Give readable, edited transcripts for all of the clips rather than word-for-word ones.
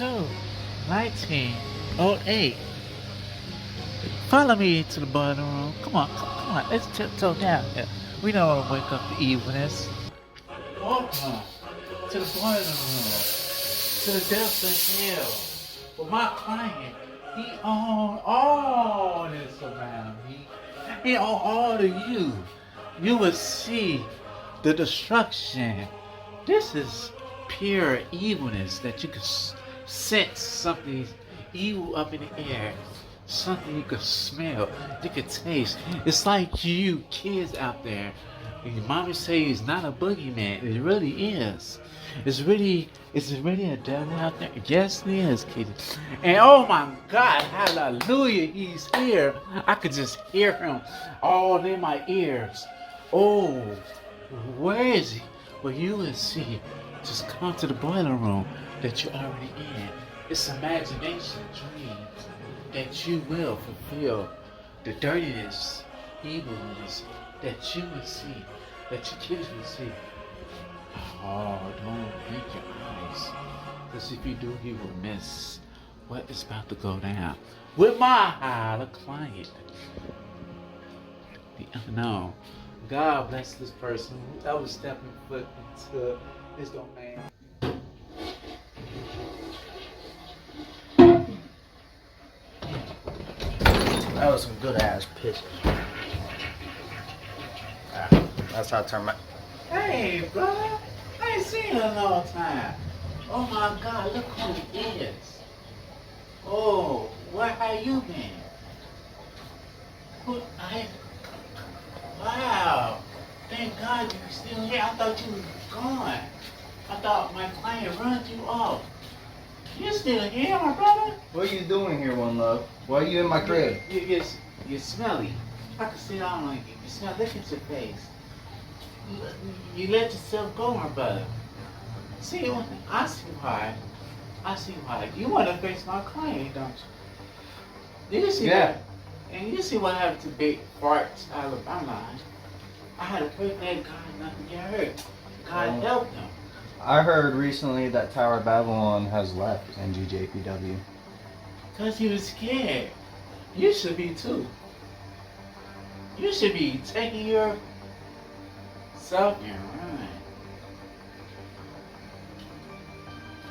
soon. 1908. Follow me to the boiler room. Come on. Let's tiptoe down here. We don't want to wake up the evilness. Welcome to the boiler room. To the depths of hell. With my client. He owned all this around me. He owned all of you. You will see the destruction. This is pure evilness that you can sense something evil up in the air. Something you can smell, you can taste. It's like you kids out there. And your mommy say it's not a boogeyman. It really is. Is it really a devil out there? Yes, it is, kitty. And oh my God, hallelujah, he's here. I could just hear him all in my ears. Oh, where is he? Well, you will see. Just come to the boiler room that you're already in. It's imagination, dreams that you will fulfill. The dirtiness, evilness that you will see, that your kids will see. Oh, don't blink your eyes. Because if you do, you will miss what is about to go down. With my client, the unknown. God bless this person who ever stepping foot into his domain. That was some good ass pitching. That's how I turn my. Hey, brother. I ain't seen you in a long time. Oh my God, look who he is. Oh, where have you been? Wow. Thank God you're still here. I thought you was gone. I thought my client run you off. You're still here, my brother? What are you doing here, One Love? Why are you in my crib? You're smelly. I can see it all on you. You smell. Look at your face. You let yourself go, my brother. See, I see why. You want to face my client, don't you? You see that? And you see what happened to Big Farts Alabama. I had to pray for that guy not to get hurt. God helped him. I heard recently that Tower of Babylon has left NGJPW. Because he was scared. You should be too. You should be taking your self and running.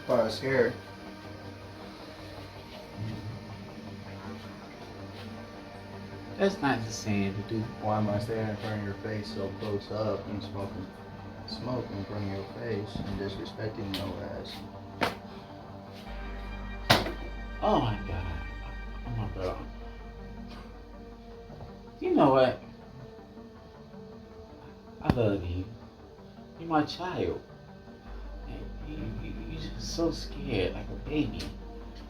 But I was scared. That's not the same to do. Why am I standing in front of your face so close up and smoking smoke in front of your face and disrespecting your ass? Oh my God. Oh my God. You know what? I love you. You're my child. And you're just so scared, like a baby.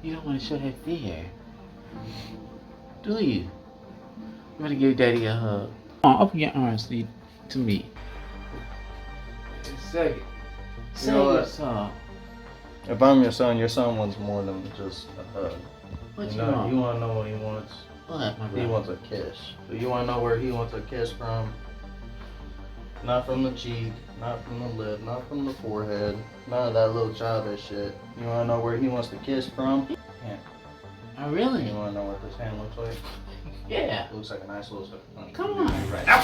You don't want to show that fear. Do you? You want to give Daddy a hug? Come on, open your arms to me. Say it. Say your song. If I'm your son wants more than just a hug. What you want? You want to know what he wants? What, my brother? He wants a kiss. So you want to know where he wants a kiss from? Not from the cheek, not from the lip, not from the forehead, none of that little childish shit. You want to know where he wants to kiss from? Yeah. Oh, really? You want to know what this hand looks like? Yeah. It looks like a nice little... Come on. Right now.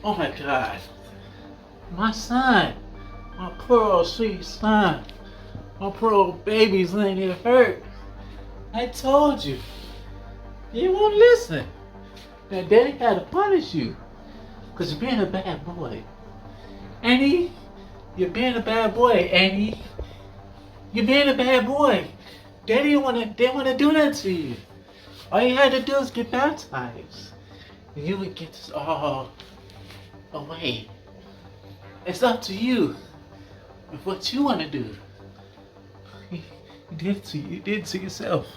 Oh my God. My son. My poor old sweet son. My poor old baby's laying here hurt. I told you. You won't listen. That Daddy had to punish you. Because you're being a bad boy. Annie, you're being a bad boy, Annie. You're being a bad boy. Daddy didn't want to do that to you. All you had to do is get baptized. And you would get this all away. It's up to you. With what you want to do. You did it to you. You did it to yourself.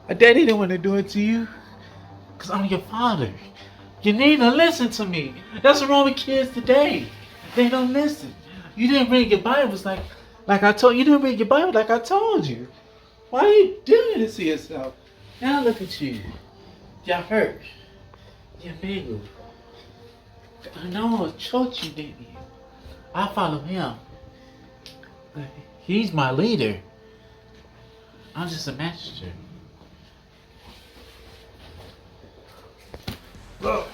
Daddy didn't want to do it to you. Because I'm your father. You need to listen to me. That's what's wrong with kids today. They don't listen. You didn't read your Bibles like I told you. Didn't read your Bible like I told you. Why are you doing this to yourself? Now look at you. You're hurt. You're big. I know I chose you, didn't you? I follow him. He's my leader. I'm just a messenger. Oh.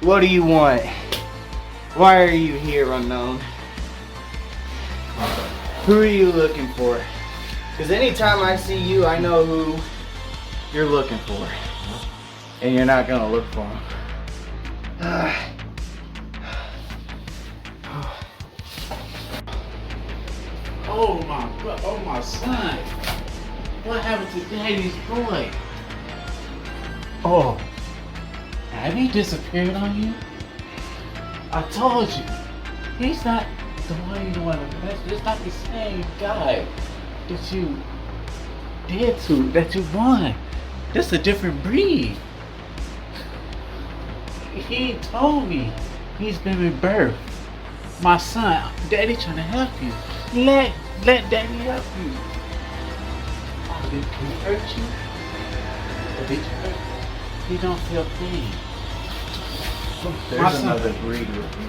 What do you want? Why are you here, unknown? Who are you looking for? Because anytime I see you, I know who you're looking for. And you're not gonna look for him. Oh my God! Oh my son! What happened to Daddy's boy? Oh, have he disappeared on you? I told you, he's not the one you want to mess with. It's not the same guy that you did to, that you won. This is a different breed. He told me he's been rebirthed. My son, Daddy trying to help you. Let Daddy help you. Oh, did he hurt you? Or did you hurt him? He don't feel pain. There's another breed with me.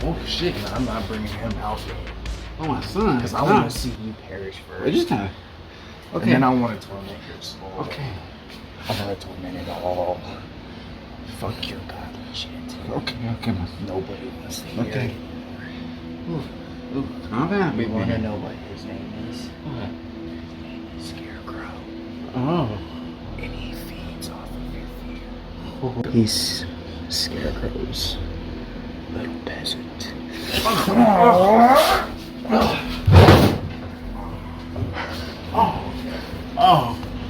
Oh shit! I'm not bringing him out here. Oh my son! Because I want to see you perish first. Just time. Okay. And then I want to torment your soul. Okay. I want to torment it all. Fuck your godly shit. Okay. My son. Nobody wants to hear Okay. it. Ooh, calm down. We want to know what his name is. What? His name is Scarecrow. Oh. And he feeds off of your fear. He's Scarecrow's little peasant.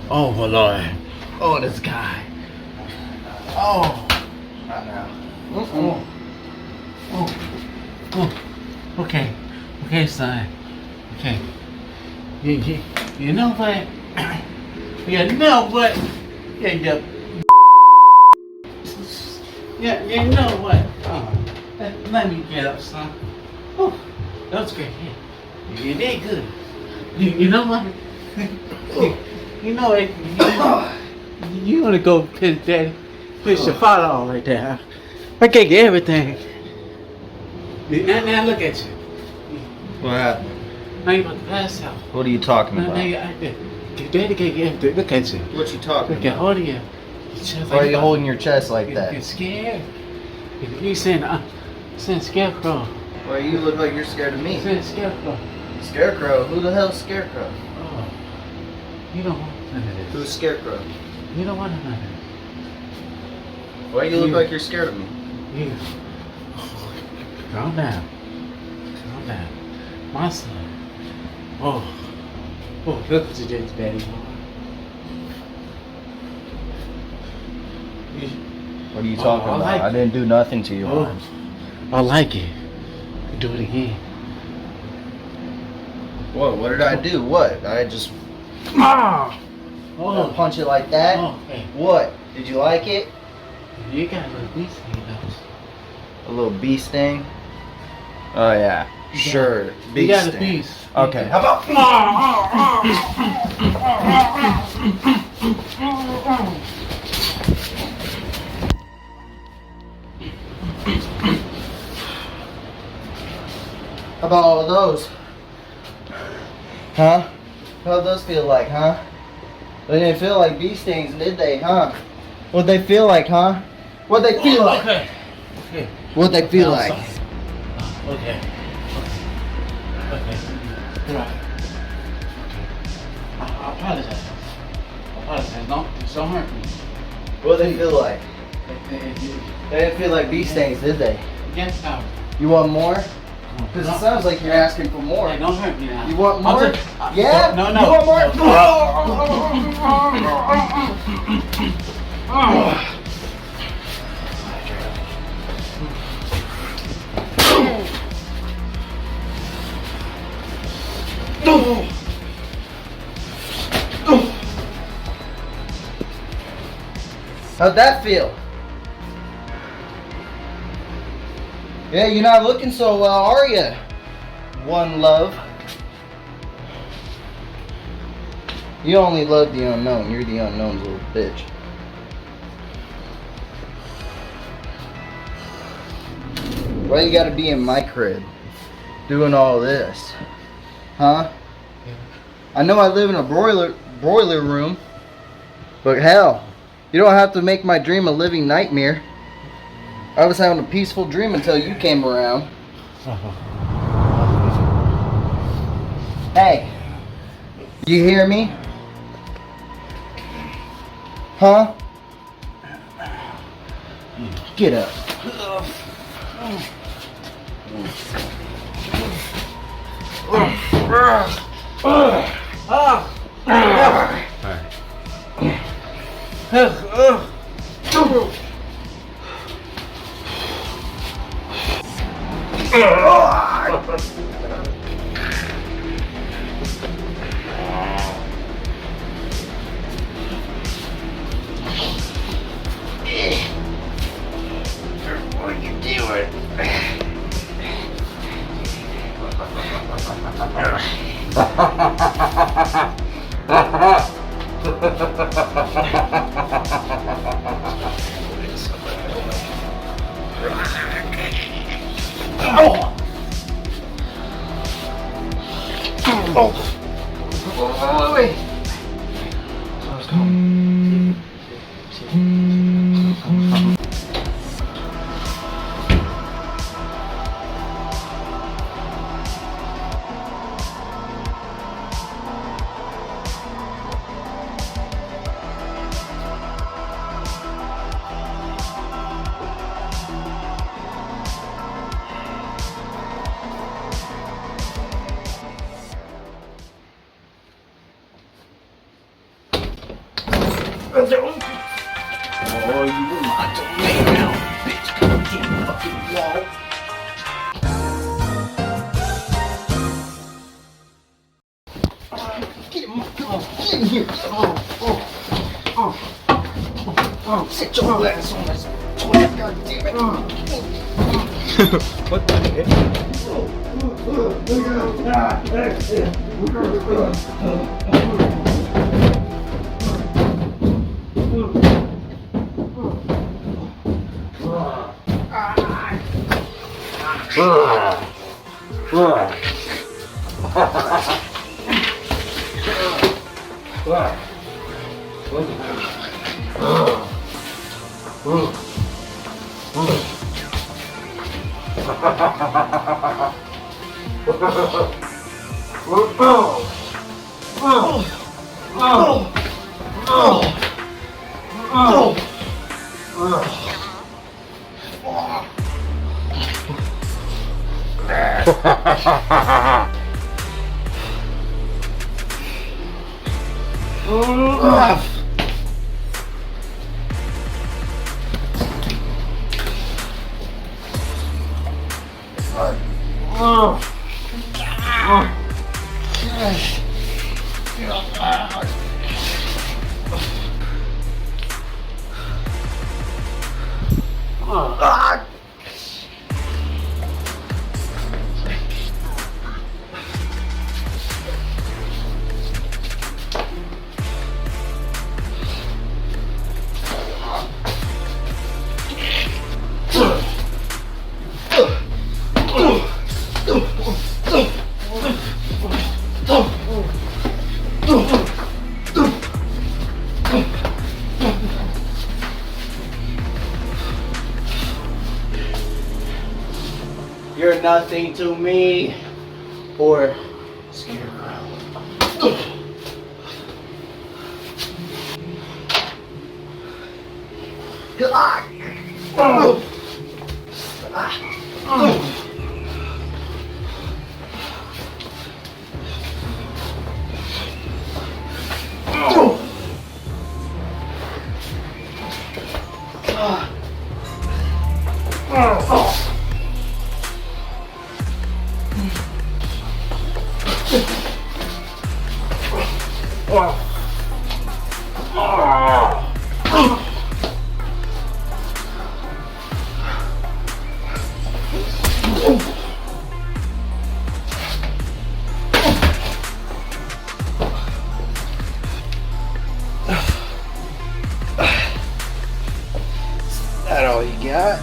Oh, my Lord. Oh, this guy. Oh. Not now. Okay. Okay, son. Okay. You know what? You know what? Yeah, you know what? let me get up, son. Oh, that was great. Yeah. You did good. You know what? You know it. You want to go piss daddy, piss your father all like that. I can't get everything. Now look at you. What happened? Now you about to pass out. What are you talking Now about? daddy can't get everything. Look at you. What you talking Look at about? hold of you. Why are you holding your chest like You're that? scared. You saying scarecrow. Why you look like you're scared of me? Saying scarecrow. Scarecrow? Who the hell's Scarecrow? Oh, you don't want none of this. Who's Scarecrow? You don't want none of this. Why you look like you're scared of me? You. Calm down. Calm down. My son. Oh, look what you did, Daddy. What are you talking I about? like I didn't do nothing to you. Oh, I like it. Do it again. What? What did I do? What? I just Oh, punch it like that? oh, hey. What? Did you like it? You got a little beast in your nose. A little bee sting? Oh yeah. Sure. Bee You got a sting. beast. Okay. How about? How about all of those? Huh? How'd those feel like, huh? They didn't feel like bee stings, did they, huh? What'd they feel like, huh? What'd they feel like? Okay. Okay. What'd they feel Now, like? Okay. Okay. Right. Okay. I apologize. Don't hurt me. What'd they feel like? They They didn't feel like bee stings, did they? Get out. You want more? Because it sounds like you're asking for more. Hey, don't hurt me now. You want more? Yeah? No. You want more? How'd that feel? Yeah, you're not looking so well, are you? One love. You only love the unknown. You're the unknown's little bitch. Why you gotta be in my crib doing all this? Huh? I know I live in a broiler room, but hell, you don't have to make my dream a living nightmare. I was having a peaceful dream until you came around. Hey, you hear me? Huh? Get up. What are you doing? Oh, wait. Oh, you will not lay down, bitch. Come get the fucking wall. Get him, come on, get in here. Sit your ass on this toilet, goddammit. What the heck? You're nothing to me or Scarecrow. That all you got?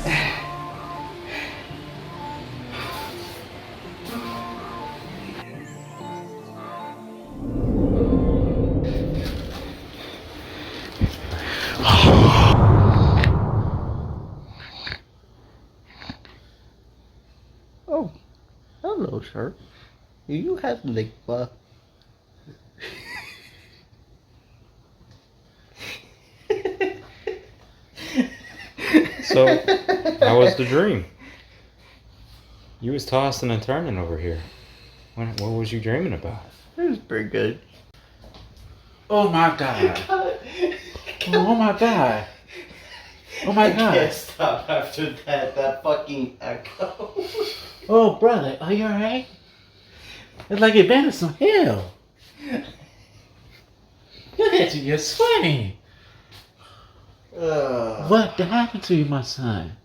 Oh, hello, sir. Do you have lickba? So, how was the dream? You was tossing and turning over here. What was you dreaming about? It was pretty good. Oh my god. Oh my god. Oh my I can't god. stop after that fucking echo. Oh brother, are you alright? It's like you've been to some hell. Look at you, you're sweating. What happened to you, my son?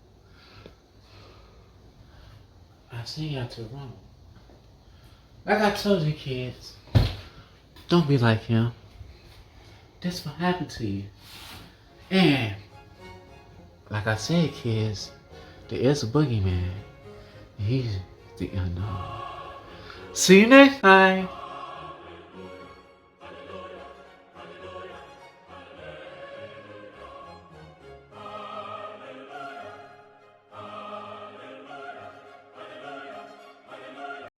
I sent you out to the room. Like I told you, kids, don't be like him. That's what happened to you. And, like I said, kids, there is a boogeyman. He's the unknown. See you next time.